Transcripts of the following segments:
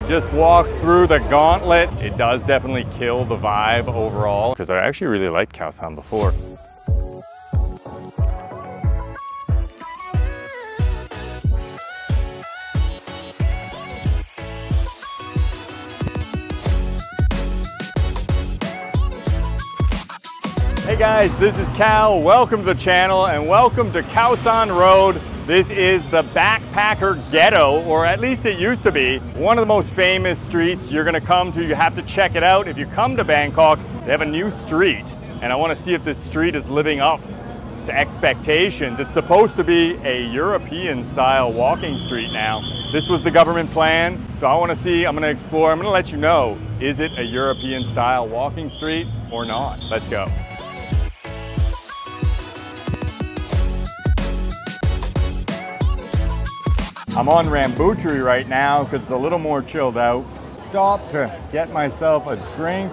just walked through the gauntlet. It does definitely kill the vibe overall, because I actually really liked Khao San before. Hey guys, this is Cal. Welcome to the channel and welcome to Khao San Road. This is the backpacker ghetto, or at least it used to be. One of the most famous streets you're gonna come to. You have to check it out. If you come to Bangkok, they have a new street, and I wanna see if this street is living up to expectations. It's supposed to be a European style walking street now. This was the government plan, so I wanna see, I'm gonna explore, I'm gonna let you know, is it a European style walking street or not? Let's go. I'm on Rambutri right now because it's a little more chilled out. Stopped to get myself a drink,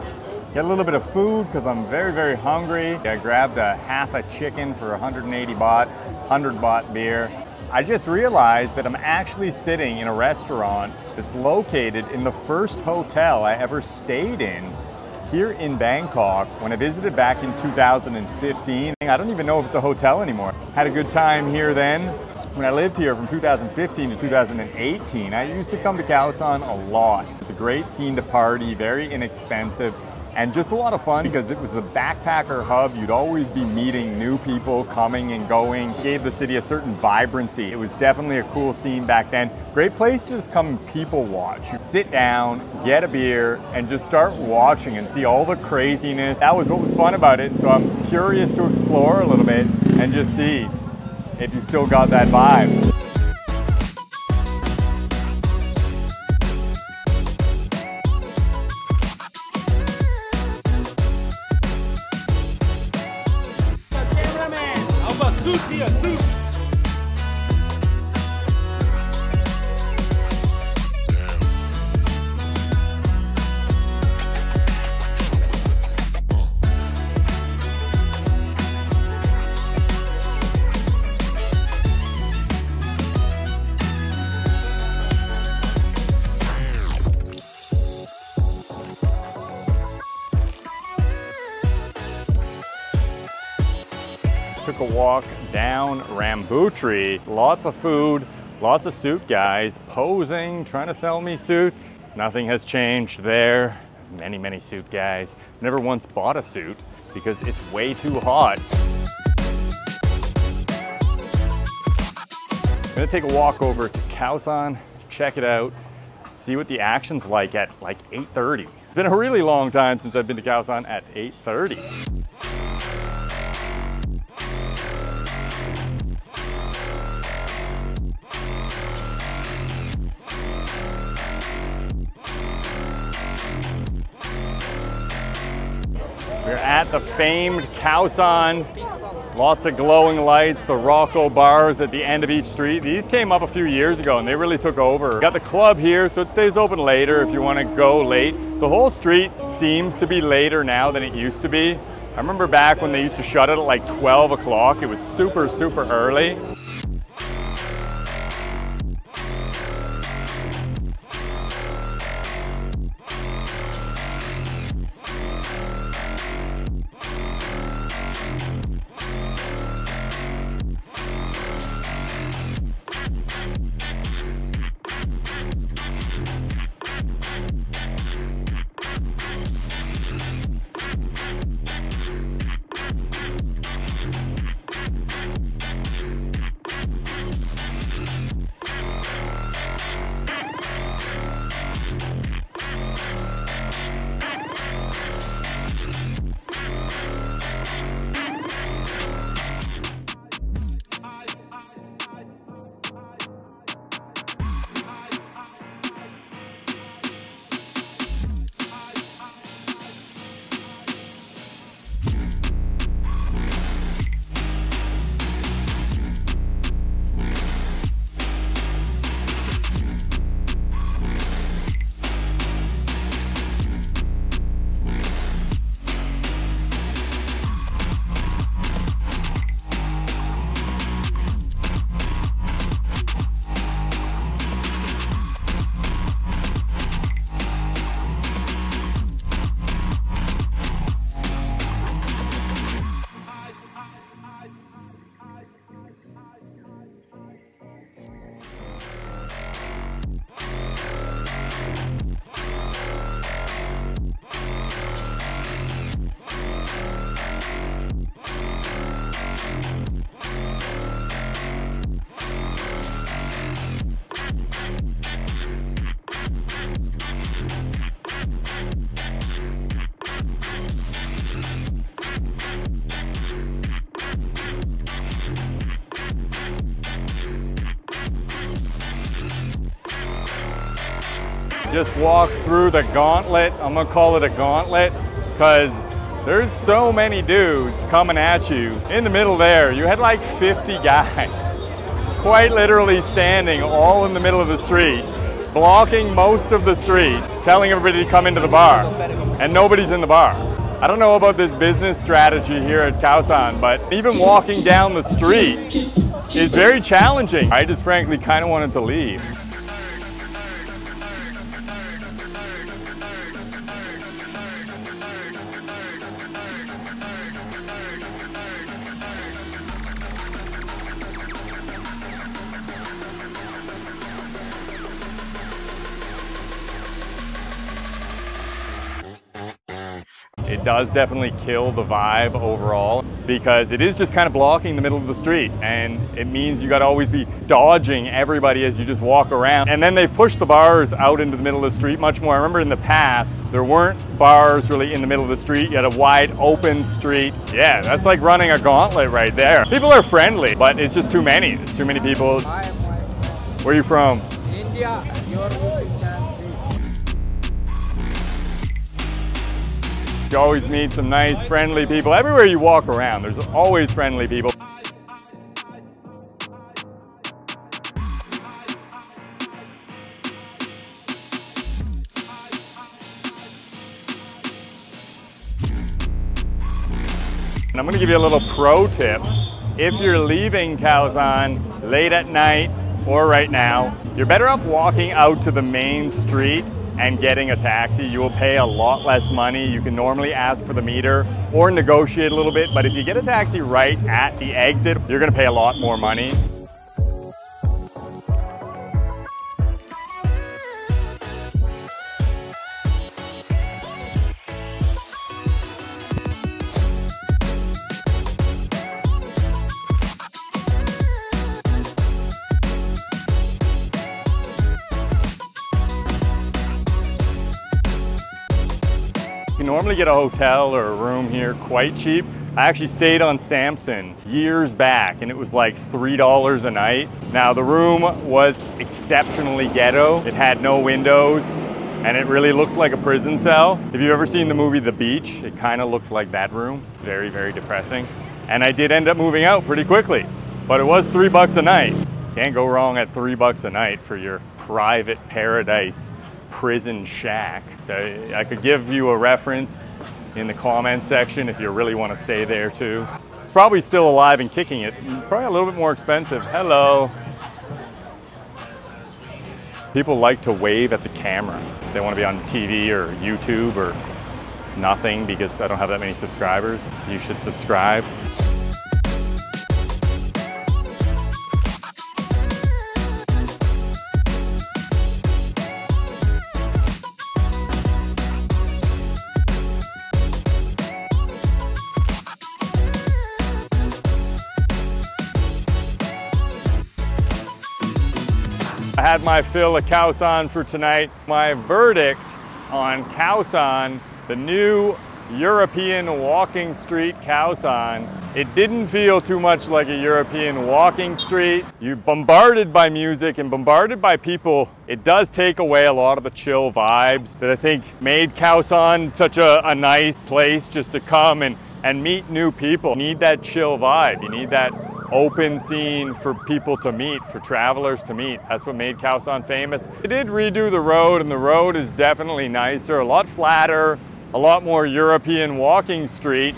get a little bit of food because I'm very, very hungry. I grabbed a half a chicken for 180 baht, 100 baht beer. I just realized that I'm actually sitting in a restaurant that's located in the first hotel I ever stayed in here in Bangkok when I visited back in 2015. I don't even know if it's a hotel anymore. Had a good time here then. When I lived here from 2015 to 2018, I used to come to Khao San a lot. It's a great scene to party, very inexpensive, and just a lot of fun because it was the backpacker hub. You'd always be meeting new people coming and going. It gave the city a certain vibrancy. It was definitely a cool scene back then. Great place to just come and people watch. You sit down, get a beer, and just start watching and see all the craziness. That was what was fun about it. So I'm curious to explore a little bit and just see if you still got that vibe. Took a walk down Rambutri. Lots of food, lots of suit guys posing, trying to sell me suits. Nothing has changed there. Many, many suit guys. Never once bought a suit because it's way too hot. I'm gonna take a walk over to Khao San, check it out, see what the action's like at like 8:30. It's been a really long time since I've been to Khao San at 8:30. We're at the famed Khao San. Lots of glowing lights, the Rocco bars at the end of each street. These came up a few years ago and they really took over. Got the club here, so it stays open later if you want to go late. The whole street seems to be later now than it used to be. I remember back when they used to shut it at like 12 o'clock. It was super, super early. just walked through the gauntlet. I'm gonna call it a gauntlet because there's so many dudes coming at you. In the middle there, you had like 50 guys, quite literally standing all in the middle of the street, blocking most of the street, telling everybody to come into the bar, and nobody's in the bar. I don't know about this business strategy here at Khao San, but even walking down the street is very challenging. I just frankly kind of wanted to leave. It does definitely kill the vibe overall because it is just kind of blocking the middle of the street, and it means you got to always be dodging everybody as you just walk around. And then they've pushed the bars out into the middle of the street much more. I remember in the past there weren't bars really in the middle of the street. You had a wide open street. Yeah, that's like running a gauntlet right there. People are friendly, but it's just too many. There's too many people. Where are you from? India. You always meet some nice, friendly people. Everywhere you walk around, there's always friendly people. And I'm gonna give you a little pro tip. If you're leaving Khao San late at night or right now, you're better off walking out to the main street and getting a taxi. You will pay a lot less money. You can normally ask for the meter or negotiate a little bit, but if you get a taxi right at the exit, you're gonna pay a lot more money. You can normally get a hotel or a room here quite cheap. I actually stayed on Samson years back and it was like $3 a night. Now the room was exceptionally ghetto. It had no windows and it really looked like a prison cell. If you've ever seen the movie The Beach, it kind of looked like that room. Very, very depressing. And I did end up moving out pretty quickly, but it was $3 a night. Can't go wrong at $3 a night for your private paradise prison shack. So I could give you a reference in the comment section if you really want to stay there too. It's probably still alive and kicking it. Probably a little bit more expensive. Hello. People like to wave at the camera. They want to be on TV or YouTube or nothing because I don't have that many subscribers. You should subscribe. I had my fill of Khao San for tonight. My verdict on Khao San, the new European walking street Khao San, it didn't feel too much like a European walking street. You're bombarded by music and bombarded by people. It does take away a lot of the chill vibes that I think made Khao San such a nice place just to come and meet new people. You need that chill vibe. You need that open scene for people to meet, for travelers to meet. That's what made Khao San famous. They did redo the road, and the road is definitely nicer, a lot flatter, a lot more European walking street.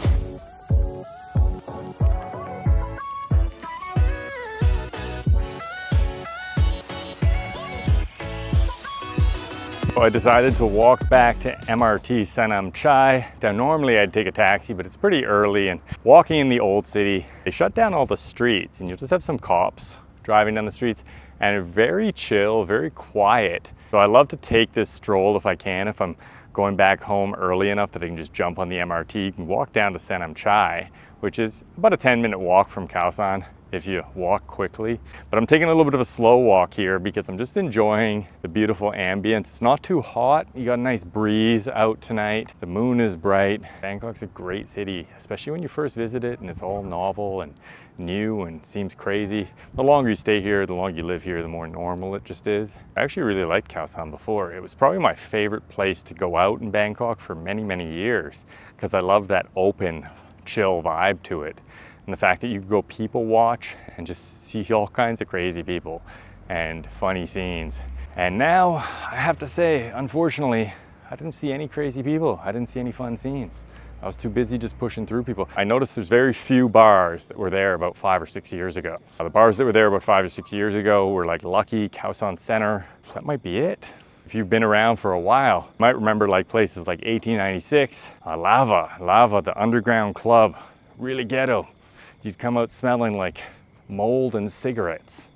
So I decided to walk back to MRT Sanam Chai. Now normally I'd take a taxi, but it's pretty early, and walking in the old city, they shut down all the streets and you'll just have some cops driving down the streets, and very chill, very quiet. So I love to take this stroll if I can, if I'm going back home early enough that I can just jump on the MRT. You can walk down to Sanam Chai, which is about a 10-minute walk from Khao San. if you walk quickly. But I'm taking a little bit of a slow walk here because I'm just enjoying the beautiful ambience. It's not too hot. You got a nice breeze out tonight. The moon is bright. Bangkok's a great city, especially when you first visit it and it's all novel and new and seems crazy. The longer you stay here, the longer you live here, the more normal it just is. I actually really liked Khao San before. It was probably my favorite place to go out in Bangkok for many, many years because I love that open, chill vibe to it. And the fact that you can go people watch and just see all kinds of crazy people and funny scenes. And now I have to say, unfortunately, I didn't see any crazy people. I didn't see any fun scenes. I was too busy just pushing through people. I noticed there's very few bars that were there about 5 or 6 years ago. The bars that were there about 5 or 6 years ago were like Lucky, Khao San Center. That might be it. If you've been around for a while, you might remember like places like 1896, Lava, the underground club, really ghetto. You'd come out smelling like mold and cigarettes.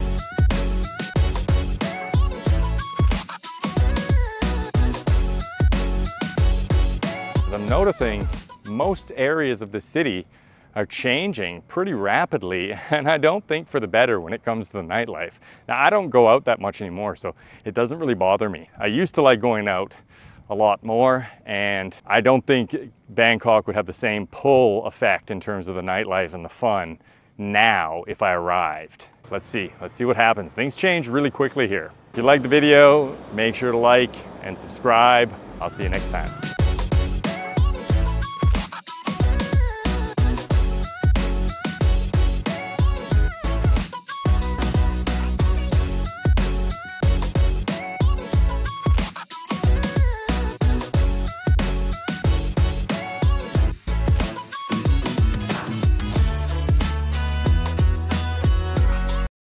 I'm noticing most areas of the city are changing pretty rapidly, and I don't think for the better when it comes to the nightlife. Now, I don't go out that much anymore, so it doesn't really bother me. I used to like going out a lot more, and I don't think Bangkok would have the same pull effect in terms of the nightlife and the fun now if I arrived. Let's see what happens. Things change really quickly here. If you liked the video, make sure to like and subscribe. I'll see you next time.